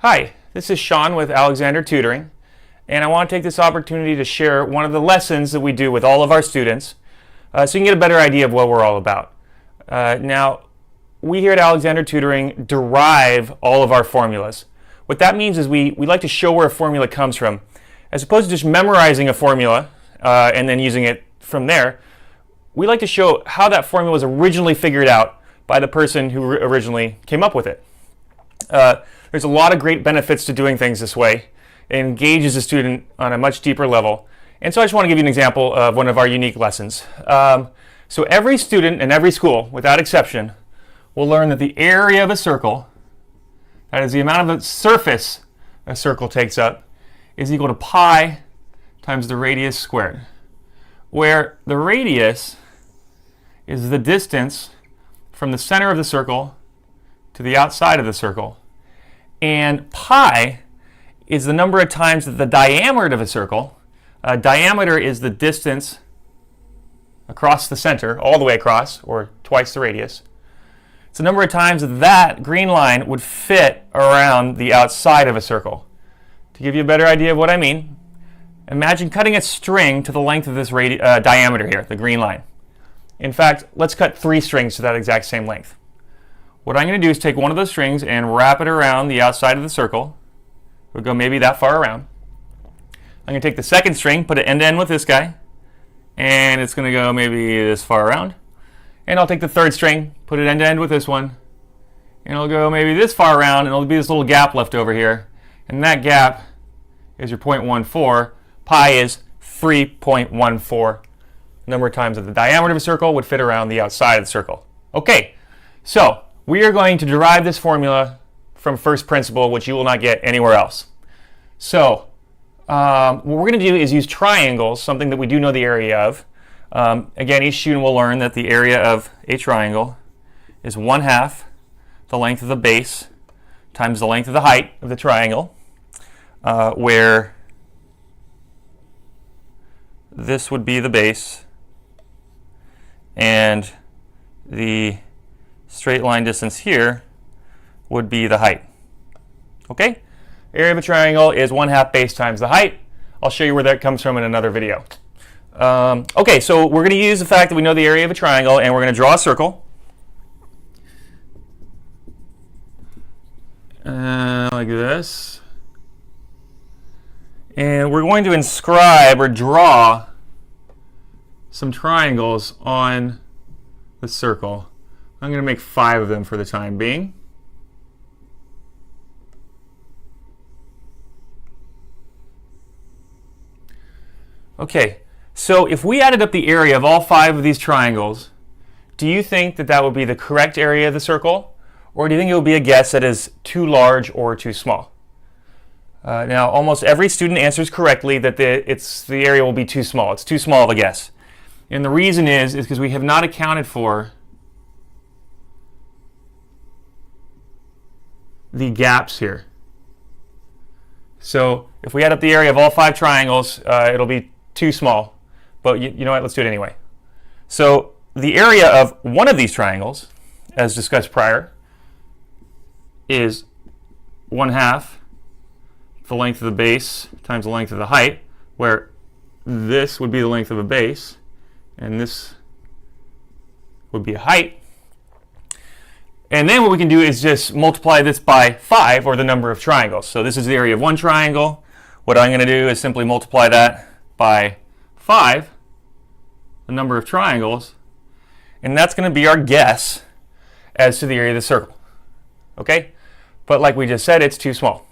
Hi, this is Sean with Alexander Tutoring, and I want to take this opportunity to share one of the lessons that we do with all of our students so you can get a better idea of what we're all about. Now, we here at Alexander Tutoring derive all of our formulas. What that means is we like to show where a formula comes from. As opposed to just memorizing a formula and then using it from there, we like to show how that formula was originally figured out by the person who originally came up with it. There's a lot of great benefits to doing things this way. It engages the student on a much deeper level. And so I just want to give you an example of one of our unique lessons. So every student in every school, without exception, will learn that the area of a circle, that is the amount of the surface a circle takes up, is equal to pi times the radius squared, where the radius is the distance from the center of the circle to the outside of the circle, and pi is the number of times that the diameter of a circle, diameter is the distance across the center, all the way across, or twice the radius. It's the number of times that that green line would fit around the outside of a circle. To give you a better idea of what I mean, imagine cutting a string to the length of this diameter here, the green line. In fact, let's cut 3 strings to that exact same length. What I'm going to do is take one of those strings and wrap it around the outside of the circle. We'll go maybe that far around. I'm going to take the second string, put it end to end with this guy, and it's going to go maybe this far around. And I'll take the third string, put it end to end with this one, and it'll go maybe this far around, and it'll be this little gap left over here. And that gap is your 0.14. Pi is 3.14. Number of times that the diameter of a circle would fit around the outside of the circle. Okay, so we are going to derive this formula from first principle, which you will not get anywhere else. So what we're going to do is use triangles, something that we do know the area of. Again, each student will learn that the area of a triangle is 1/2 the length of the base times the length of the height of the triangle, where this would be the base and the straight line distance here would be the height. Okay? Area of a triangle is 1/2 base times the height. I'll show you where that comes from in another video. Okay, so we're going to use the fact that we know the area of a triangle, and we're going to draw a circle. Like this. And we're going to inscribe or draw some triangles on the circle. I'm going to make 5 of them for the time being. Okay, so if we added up the area of all 5 of these triangles, do you think that that would be the correct area of the circle? Or do you think it would be a guess that is too large or too small? Now, almost every student answers correctly that the area will be too small. It's too small of a guess. And the reason is because we have not accounted for the gaps here. So if we add up the area of all 5 triangles, it'll be too small. But you know what? Let's do it anyway. So the area of one of these triangles, as discussed prior, is 1/2 the length of the base times the length of the height, where this would be the length of a base, and this would be a height. And then what we can do is just multiply this by 5, or the number of triangles. So this is the area of one triangle. What I'm going to do is simply multiply that by 5, the number of triangles, and that's going to be our guess as to the area of the circle. Okay? But like we just said, it's too small.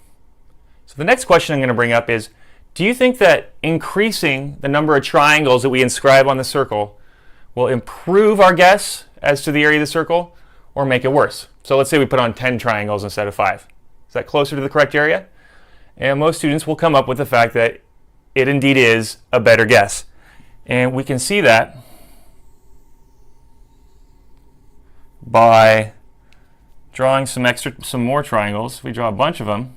So the next question I'm going to bring up is, do you think that increasing the number of triangles that we inscribe on the circle will improve our guess as to the area of the circle, or make it worse? So let's say we put on 10 triangles instead of 5. Is that closer to the correct area? And most students will come up with the fact that it indeed is a better guess. And we can see that by drawing some more triangles. We draw a bunch of them.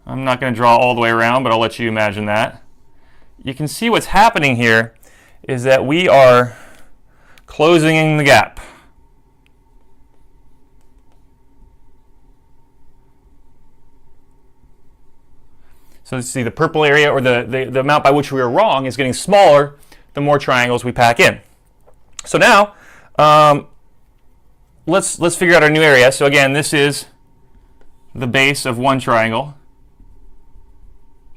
I'm not going to draw all the way around, but I'll let you imagine that. You can see what's happening here is that we are closing in the gap. So let's see, the purple area, or the amount by which we were wrong, is getting smaller the more triangles we pack in. So now, let's figure out our new area. So again, this is the base of one triangle.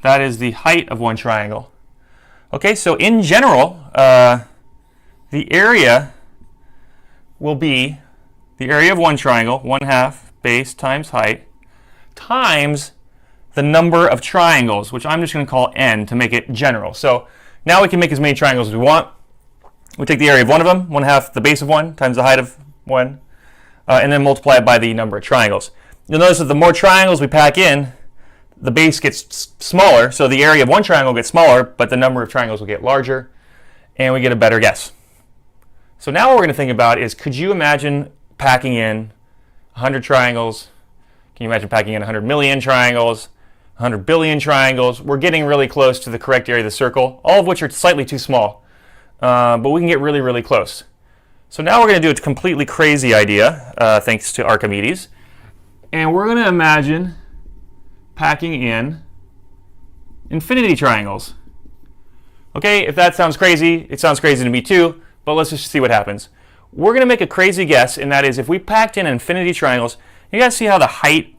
That is the height of one triangle. Okay, so in general, the area will be the area of one triangle, 1/2 base times height, times the number of triangles, which I'm just going to call n to make it general. So now we can make as many triangles as we want. We take the area of one of them, 1/2 the base of one times the height of one, and then multiply it by the number of triangles. You'll notice that the more triangles we pack in, the base gets smaller, so the area of one triangle gets smaller, but the number of triangles will get larger, and we get a better guess. So now what we're going to think about is, could you imagine packing in 100 triangles? Can you imagine packing in 100 million triangles, 100 billion triangles? We're getting really close to the correct area of the circle, all of which are slightly too small, but we can get really, really close. So now we're going to do a completely crazy idea, thanks to Archimedes, and we're going to imagine packing in infinity triangles. Okay, if that sounds crazy, it sounds crazy to me too, but let's just see what happens. We're going to make a crazy guess, and that is, if we packed in infinity triangles, you guys see how the height,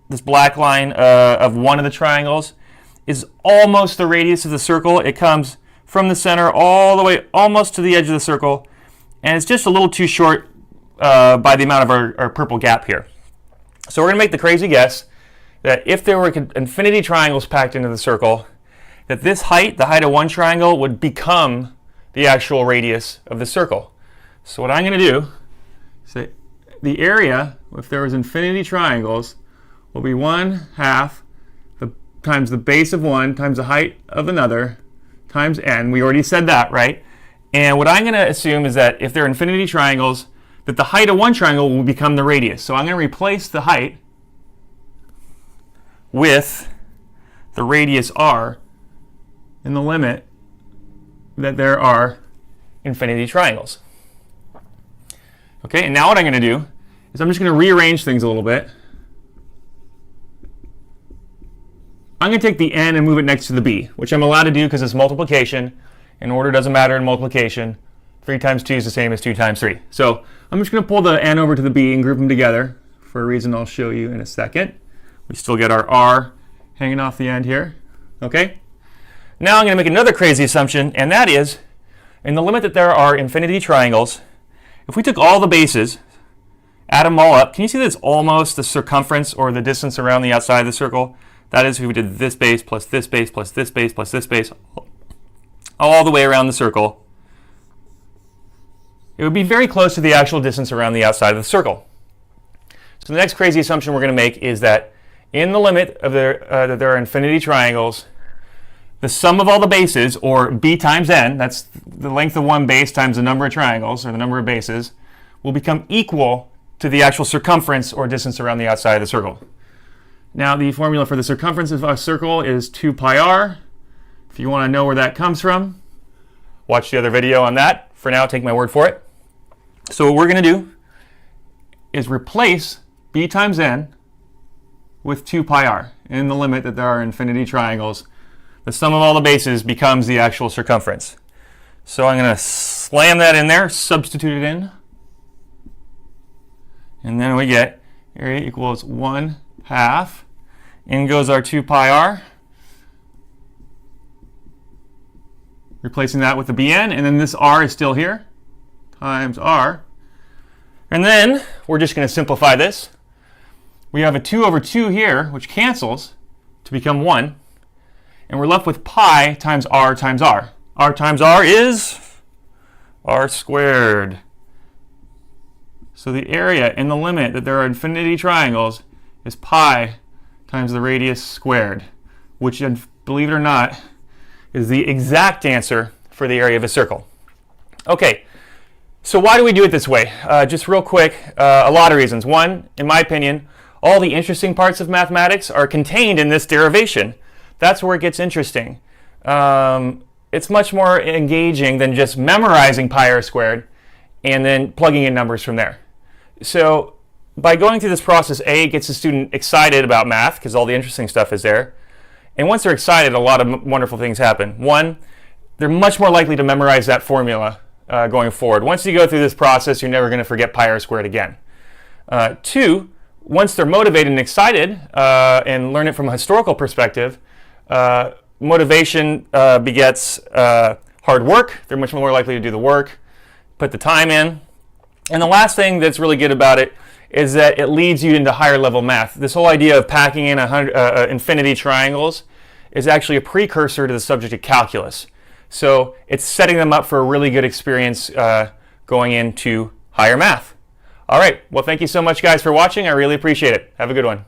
this black line of one of the triangles, is almost the radius of the circle. It comes from the center all the way almost to the edge of the circle, and it's just a little too short by the amount of our purple gap here. So we're going to make the crazy guess that if there were infinity triangles packed into the circle, that this height, the height of one triangle, would become the actual radius of the circle. So what I'm going to do is say the area, if there was infinity triangles, will be 1/2 times the base of one times the height of another times n. We already said that, right? And what I'm going to assume is that if there are infinity triangles, that the height of one triangle will become the radius. So I'm going to replace the height with the radius r in the limit that there are infinity triangles. Okay, and now what I'm going to do is I'm just going to rearrange things a little bit. I'm going to take the n and move it next to the b, which I'm allowed to do because it's multiplication, and order doesn't matter in multiplication. 3 times 2 is the same as 2 times 3. So I'm just going to pull the n over to the b and group them together for a reason I'll show you in a second. We still get our r hanging off the end here. Okay? Now I'm going to make another crazy assumption, and that is, in the limit that there are infinity triangles, if we took all the bases, add them all up, can you see that it's almost the circumference or the distance around the outside of the circle? That is, if we did this base plus this base plus this base plus this base all the way around the circle, it would be very close to the actual distance around the outside of the circle. So the next crazy assumption we're going to make is that in the limit of that there are infinity triangles, the sum of all the bases, or b times n, that's the length of one base times the number of triangles, or the number of bases, will become equal to the actual circumference or distance around the outside of the circle. Now the formula for the circumference of a circle is 2 pi r. If you want to know where that comes from, watch the other video on that. For now, take my word for it. So what we're going to do is replace b times n with 2 pi r in the limit that there are infinity triangles. The sum of all the bases becomes the actual circumference. So I'm going to slam that in there, substitute it in, and then we get area equals 1/2. In goes our 2 pi r, replacing that with the bn, and then this r is still here, times r. And then we're just going to simplify this. We have a 2 over 2 here, which cancels to become 1. And we're left with pi times r times r. R times r is r squared. So the area in the limit that there are infinity triangles is pi times the radius squared, which, believe it or not, is the exact answer for the area of a circle. Okay, so why do we do it this way? Just real quick, a lot of reasons. One, in my opinion, all the interesting parts of mathematics are contained in this derivation. That's where it gets interesting. It's much more engaging than just memorizing pi r squared and then plugging in numbers from there. So by going through this process, A, it gets the student excited about math because all the interesting stuff is there. And once they're excited, a lot of wonderful things happen. One, they're much more likely to memorize that formula going forward. Once you go through this process, you're never going to forget πr² again. Two, once they're motivated and excited and learn it from a historical perspective, motivation begets hard work. They're much more likely to do the work, put the time in. And the last thing that's really good about it is that it leads you into higher level math. This whole idea of packing in infinity triangles is actually a precursor to the subject of calculus. So it's setting them up for a really good experience going into higher math. All right, well, thank you so much, guys, for watching. I really appreciate it. Have a good one.